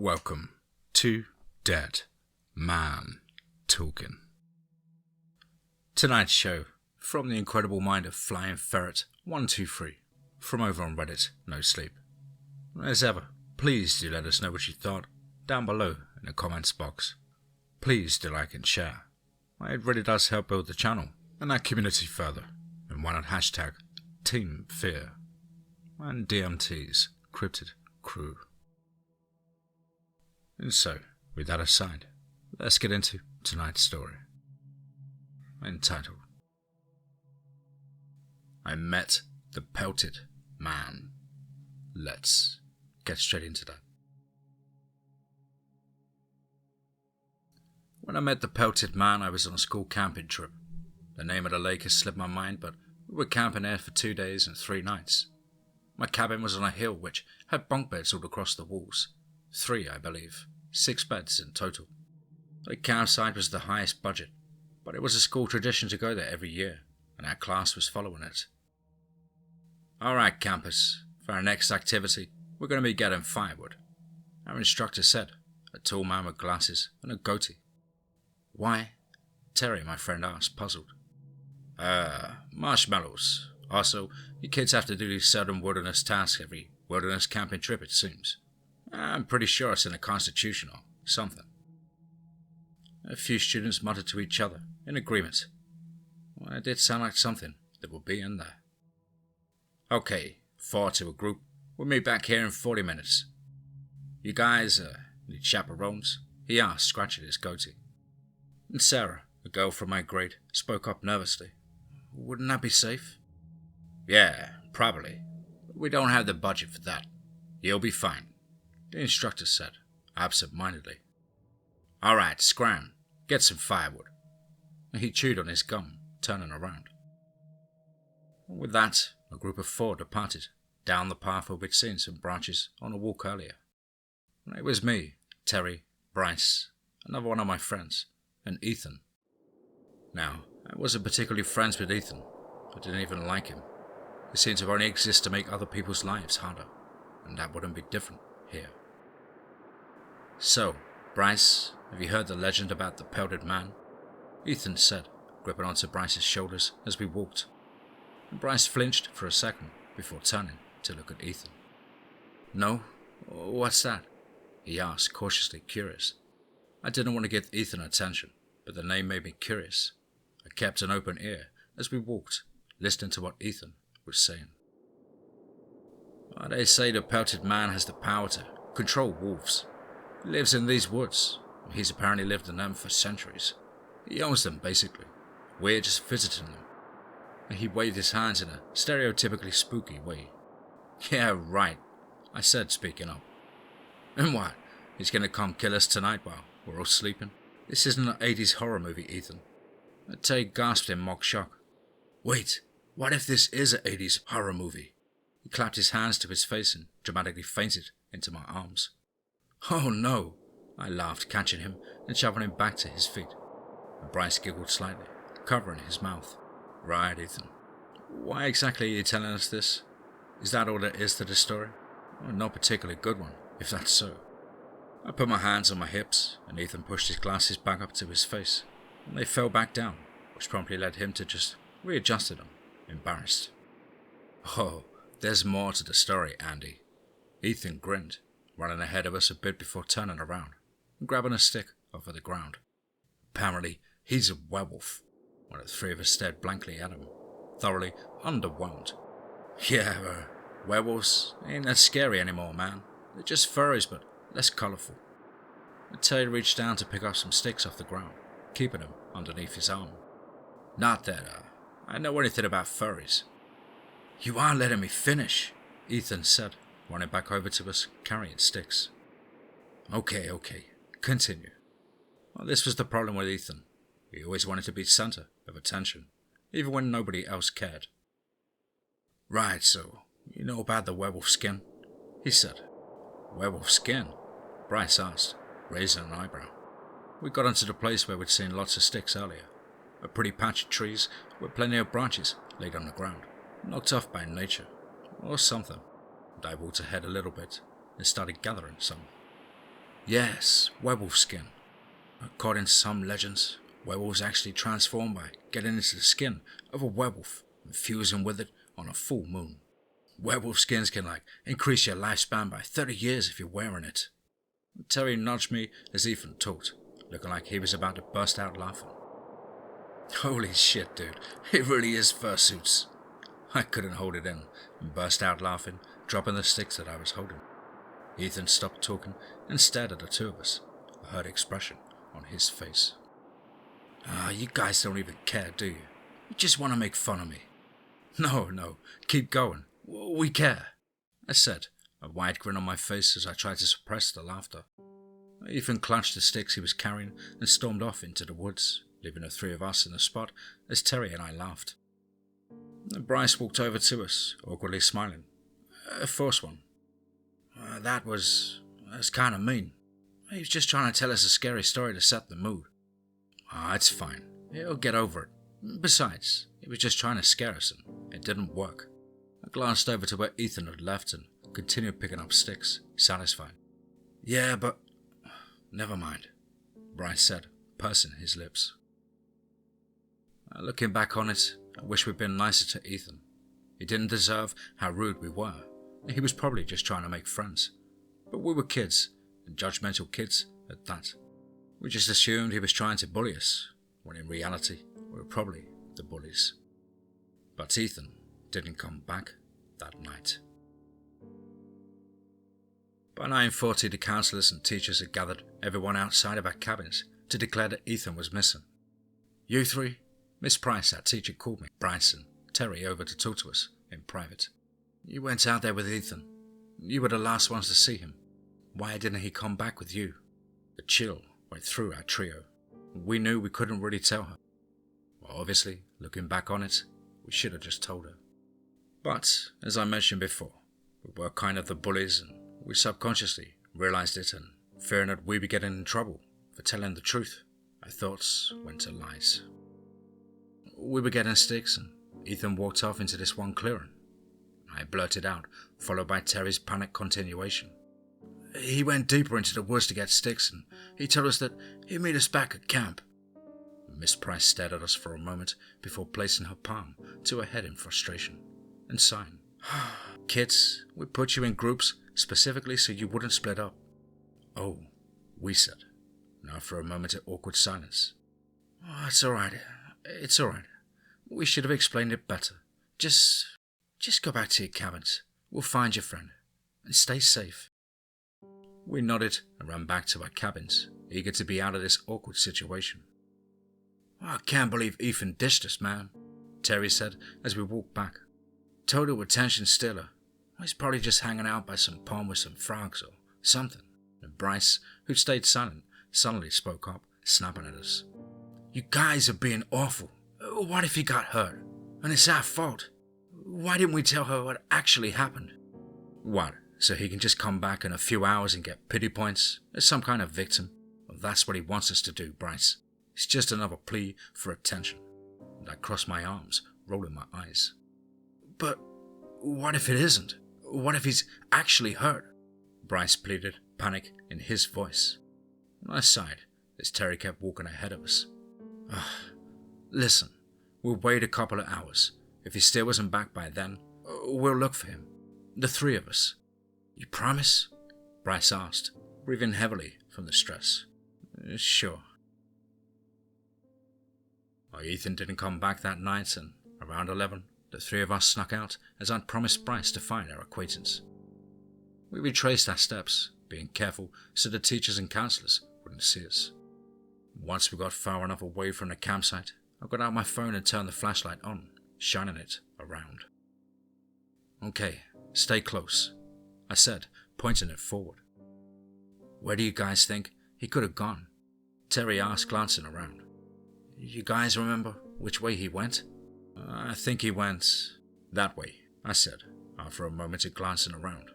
Welcome to Dead Man Talking. Tonight's show from the incredible mind of FlyingFerret123 from over on Reddit, No Sleep. As ever, please do let us know what you thought down below in the comments box. Please do like and share. It really does help build the channel and our community further. And why not hashtag TeamFEAR and DMT's Cryptid crew. And so, with that aside, let's get into tonight's story. Entitled, I Met The Pelted Man. Let's get straight into that. When I met the Pelted Man, I was on a school camping trip. The name of the lake has slipped my mind, but we were camping there for 2 days and 3 nights. My cabin was on a hill which had bunk beds all across the walls. 3, I believe. 6 beds in total. The campsite was the highest budget, but it was a school tradition to go there every year, and our class was following it. Alright campers, for our next activity, we're going to be getting firewood, our instructor said, a tall man with glasses and a goatee. Why? Terry, my friend, asked, puzzled. Marshmallows. Also, you kids have to do these certain wilderness tasks every wilderness camping trip, it seems. I'm pretty sure it's in the Constitution or something. A few students muttered to each other, in agreement. Well, it did sound like something that would be in there. Okay, 4 to a group. We'll meet back here in 40 minutes. You guys, need chaperones? He asked, scratching his goatee. And Sarah, a girl from my grade, spoke up nervously. Wouldn't that be safe? Yeah, probably. But we don't have the budget for that. You'll be fine, the instructor said, absent-mindedly. Alright, scram. Get some firewood. He chewed on his gum, turning around. With that, a group of 4 departed, down the path where we'd seen some branches on a walk earlier. It was me, Terry, Bryce, another one of my friends, and Ethan. Now, I wasn't particularly friends with Ethan. I didn't even like him. He seemed to only exist to make other people's lives harder, and that wouldn't be different here. So, Bryce, have you heard the legend about the Pelted Man? Ethan said, gripping onto Bryce's shoulders as we walked. And Bryce flinched for a second before turning to look at Ethan. No? What's that? He asked, cautiously curious. I didn't want to give Ethan attention, but the name made me curious. I kept an open ear as we walked, listening to what Ethan was saying. Well, they say the Pelted Man has the power to control wolves. He lives in these woods. He's apparently lived in them for centuries. He owns them, basically. We're just visiting them. And he waved his hands in a stereotypically spooky way. Yeah, right, I said, speaking up. And what? He's gonna come kill us tonight while we're all sleeping? This isn't an 80s horror movie, Ethan. Tay gasped in mock shock. Wait, what if this is an 80s horror movie? He clapped his hands to his face and dramatically fainted into my arms. Oh no, I laughed, catching him and shoving him back to his feet. And Bryce giggled slightly, covering his mouth. Right, Ethan. Why exactly are you telling us this? Is that all there is to the story? Well, not a particularly good one, if that's so. I put my hands on my hips, and Ethan pushed his glasses back up to his face, and they fell back down, which promptly led him to just readjust them, embarrassed. Oh, there's more to the story, Andy. Ethan grinned, running ahead of us a bit before turning around and grabbing a stick off of the ground. Apparently, he's a werewolf. One of the 3 of us stared blankly at him, thoroughly underwhelmed. Yeah, werewolves ain't that scary anymore, man. They're just furries, but less colourful. Terry reached down to pick up some sticks off the ground, keeping them underneath his arm. Not that, I know anything about furries. You aren't letting me finish, Ethan said, running back over to us, carrying sticks. Okay, continue. Well, this was the problem with Ethan. He always wanted to be centre of attention, even when nobody else cared. Right, so, you know about the werewolf skin? He said. Werewolf skin? Bryce asked, raising an eyebrow. We got onto the place where we'd seen lots of sticks earlier. A pretty patch of trees with plenty of branches laid on the ground, knocked off by nature, or something. And I walked ahead a little bit and started gathering some. Yes, werewolf skin. According to some legends, werewolves actually transform by getting into the skin of a werewolf and fusing with it on a full moon. Werewolf skins can increase your lifespan by 30 years if you're wearing it. Terry nudged me as Ethan talked, looking like he was about to burst out laughing. Holy shit, dude, it really is fursuits. I couldn't hold it in and burst out laughing, dropping the sticks that I was holding. Ethan stopped talking and stared at the two of us, a hurt expression on his face. You guys don't even care, do you? You just want to make fun of me. No, keep going. We care, I said, a wide grin on my face as I tried to suppress the laughter. Ethan clutched the sticks he was carrying and stormed off into the woods, leaving the three of us in the spot as Terry and I laughed. Bryce walked over to us, awkwardly smiling. First one. That was kind of mean. He was just trying to tell us a scary story to set the mood. It's fine. He'll get over it. Besides, he was just trying to scare us and it didn't work. I glanced over to where Ethan had left and continued picking up sticks, satisfied. Yeah, but... Never mind, Bryce said, pursing his lips. Looking back on it, I wish we'd been nicer to Ethan. He didn't deserve how rude we were. He was probably just trying to make friends. But we were kids, and judgmental kids at that. We just assumed he was trying to bully us, when in reality, we were probably the bullies. But Ethan didn't come back that night. By 9:40, the counsellors and teachers had gathered everyone outside of our cabins to declare that Ethan was missing. You three, Miss Price, our teacher, called me, Bryce and Terry over to talk to us in private. You went out there with Ethan. You were the last ones to see him. Why didn't he come back with you? A chill went through our trio. We knew we couldn't really tell her. Well, obviously, looking back on it, we should have just told her. But, as I mentioned before, we were kind of the bullies and we subconsciously realized it, and fearing that we'd be getting in trouble for telling the truth, our thoughts went to lies. We were getting sticks and Ethan walked off into this one clearing. I blurted out, followed by Terry's panic continuation. He went deeper into the woods to get sticks and he told us that he'd meet us back at camp. Miss Price stared at us for a moment before placing her palm to her head in frustration and sighing. Kids, we put you in groups specifically so you wouldn't split up. Oh, we said, and after a moment of awkward silence. It's alright. It's alright. We should have explained it better. Just go back to your cabins. We'll find your friend. And stay safe. We nodded and ran back to our cabins, eager to be out of this awkward situation. I can't believe Ethan dished us, man, Terry said as we walked back. Total attention stiller. He's probably just hanging out by some pond with some frogs or something. And Bryce, who'd stayed silent, suddenly spoke up, snapping at us. You guys are being awful. What if he got hurt? And it's our fault. Why didn't we tell her what actually happened? What, so he can just come back in a few hours and get pity points as some kind of victim? Well, that's what he wants us to do, Bryce. It's just another plea for attention. And I crossed my arms, rolling my eyes. But what if it isn't? What if he's actually hurt? Bryce pleaded, panic in his voice. I sighed as Terry kept walking ahead of us. Listen, we'll wait a couple of hours. If he still isn't back by then, we'll look for him. The three of us. You promise? Bryce asked, breathing heavily from the stress. Sure. Ethan didn't come back that night, and around 11, the three of us snuck out as I'd promised Bryce to find our acquaintance. We retraced our steps, being careful so the teachers and counsellors wouldn't see us. Once we got far enough away from the campsite, I got out my phone and turned the flashlight on, shining it around. Okay, stay close, I said, pointing it forward. Where do you guys think he could have gone? Terry asked, glancing around. You guys remember which way he went? I think he went that way, I said, after a moment of glancing around.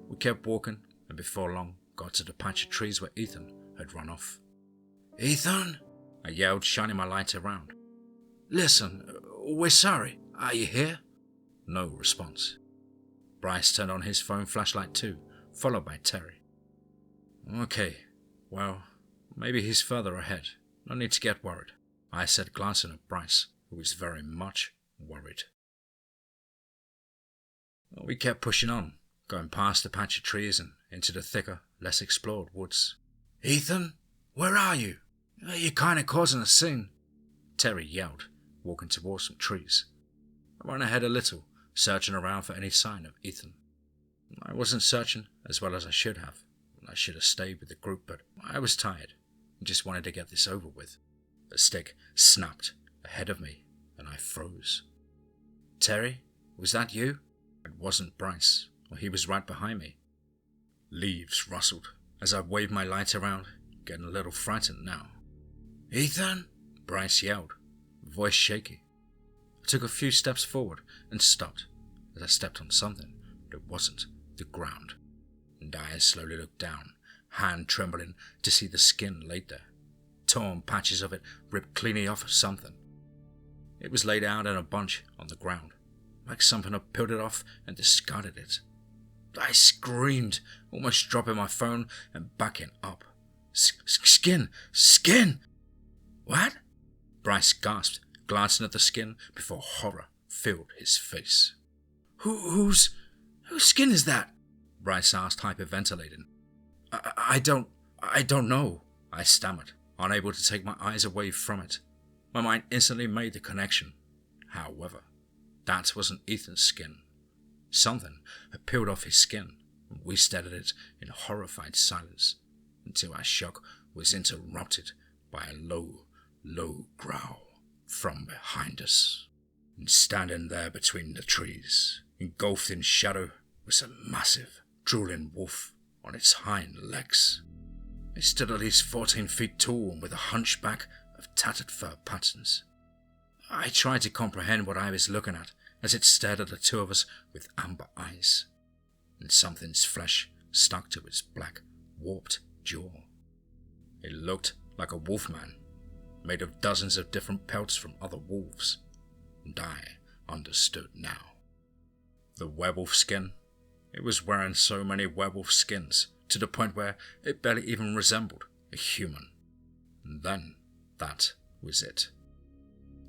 We kept walking, and before long got to the patch of trees where Ethan had run off. Ethan? I yelled, shining my light around. Listen, we're sorry. Are you here? No response. Bryce turned on his phone flashlight too, followed by Terry. Okay, Well, maybe he's further ahead. No need to get worried, I said, glancing at Bryce, who was very much worried. We kept pushing on, going past the patch of trees and into the thicker, less explored woods. "Ethan, where are you? You're kind of causing a scene," Terry yelled, walking towards some trees. I ran ahead a little, searching around for any sign of Ethan. I wasn't searching as well as I should have. I should have stayed with the group, but I was tired and just wanted to get this over with. A stick snapped ahead of me and I froze. "Terry, was that you?" It wasn't Bryce. Well, he was right behind me. Leaves rustled as I waved my light around, getting a little frightened now. "Ethan?" Bryce yelled, voice shaky. I took a few steps forward and stopped as I stepped on something, but it wasn't the ground. And I slowly looked down, hand trembling to see the skin laid there. Torn patches of it ripped cleanly off of something. It was laid out in a bunch on the ground, like something had peeled it off and discarded it. I screamed, almost dropping my phone and backing up. Skin! Skin! What? Bryce gasped, glancing at the skin before horror filled his face. Whose skin is that? Bryce asked, hyperventilating. I don't know, I stammered, unable to take my eyes away from it. My mind instantly made the connection. However, that wasn't Ethan's skin. Something had peeled off his skin, and we stared at it in horrified silence, until our shock was interrupted by a low, low growl from behind us. And standing there between the trees, engulfed in shadow, was a massive, drooling wolf on its hind legs. It stood at least 14 feet tall and with a hunchback of tattered fur patterns. I tried to comprehend what I was looking at as it stared at the two of us with amber eyes, and something's flesh stuck to its black, warped jaw. It looked like a wolfman, made of dozens of different pelts from other wolves, and I understood now. The werewolf skin. It was wearing so many werewolf skins, to the point where it barely even resembled a human. And then, that was it.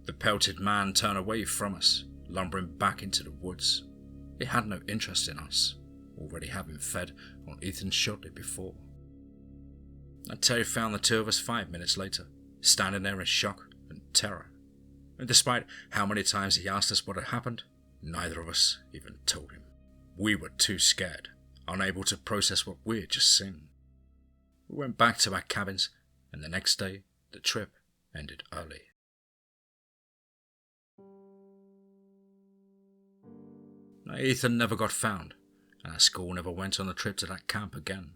The pelted man turned away from us, lumbering back into the woods. It had no interest in us, already having fed on Ethan shortly before. And Terry found the two of us 5 minutes later, standing there in shock and terror. And despite how many times he asked us what had happened, neither of us even told him. We were too scared, unable to process what we had just seen. We went back to our cabins, and the next day, the trip ended early. Ethan never got found, and our school never went on the trip to that camp again.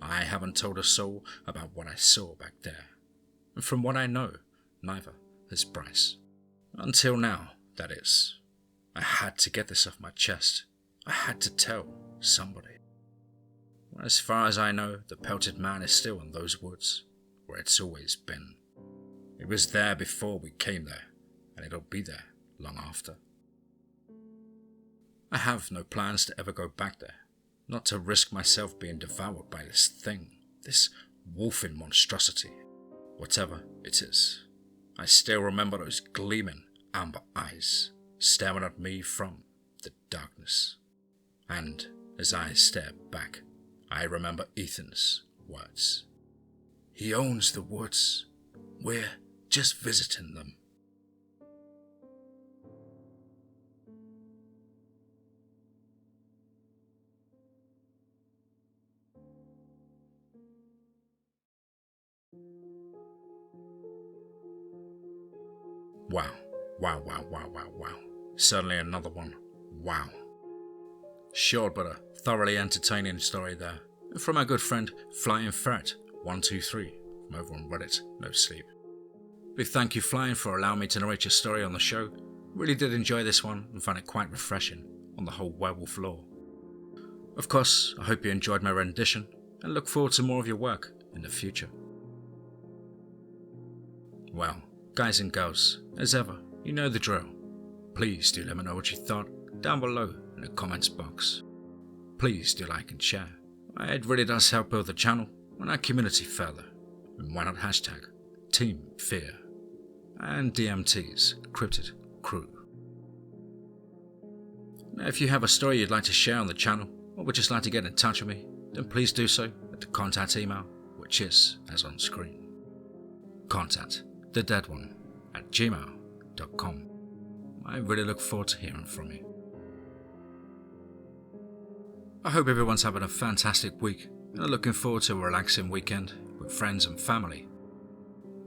I haven't told a soul about what I saw back there, and from what I know, neither has Bryce. Until now, that is. I had to get this off my chest. I had to tell somebody. As far as I know, the pelted man is still in those woods, where it's always been. It was there before we came there, and it'll be there long after. I have no plans to ever go back there, not to risk myself being devoured by this thing, this wolfing monstrosity, whatever it is. I still remember those gleaming amber eyes staring at me from the darkness. And as I stare back, I remember Ethan's words. He owns the woods. We're just visiting them. Wow. Certainly another one. Wow. Short but a thoroughly entertaining story there. From our good friend FlyingFerret123 from over on Reddit, No Sleep. Big thank you, Flying, for allowing me to narrate your story on the show. Really did enjoy this one and found it quite refreshing on the whole werewolf lore. Of course, I hope you enjoyed my rendition and look forward to more of your work in the future. Well, guys and girls, as ever, you know the drill. Please do let me know what you thought down below in the comments box. Please do like and share. It really does help build the channel on our community further, and why not hashtag TeamFEAR and DMT's Cryptid Crew. Now, if you have a story you'd like to share on the channel, or would just like to get in touch with me, then please do so at the contact email, which is as on screen. contactthedeadone@gmail.com. I really look forward to hearing from you. I hope everyone's having a fantastic week and are looking forward to a relaxing weekend with friends and family.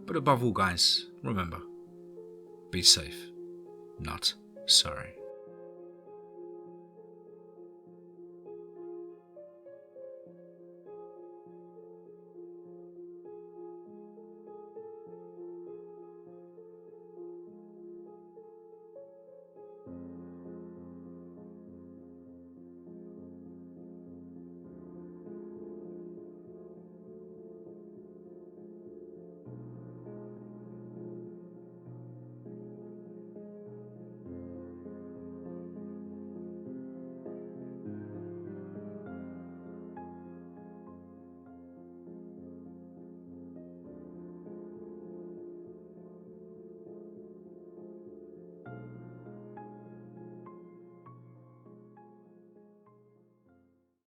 But above all, guys, remember, be safe, not sorry.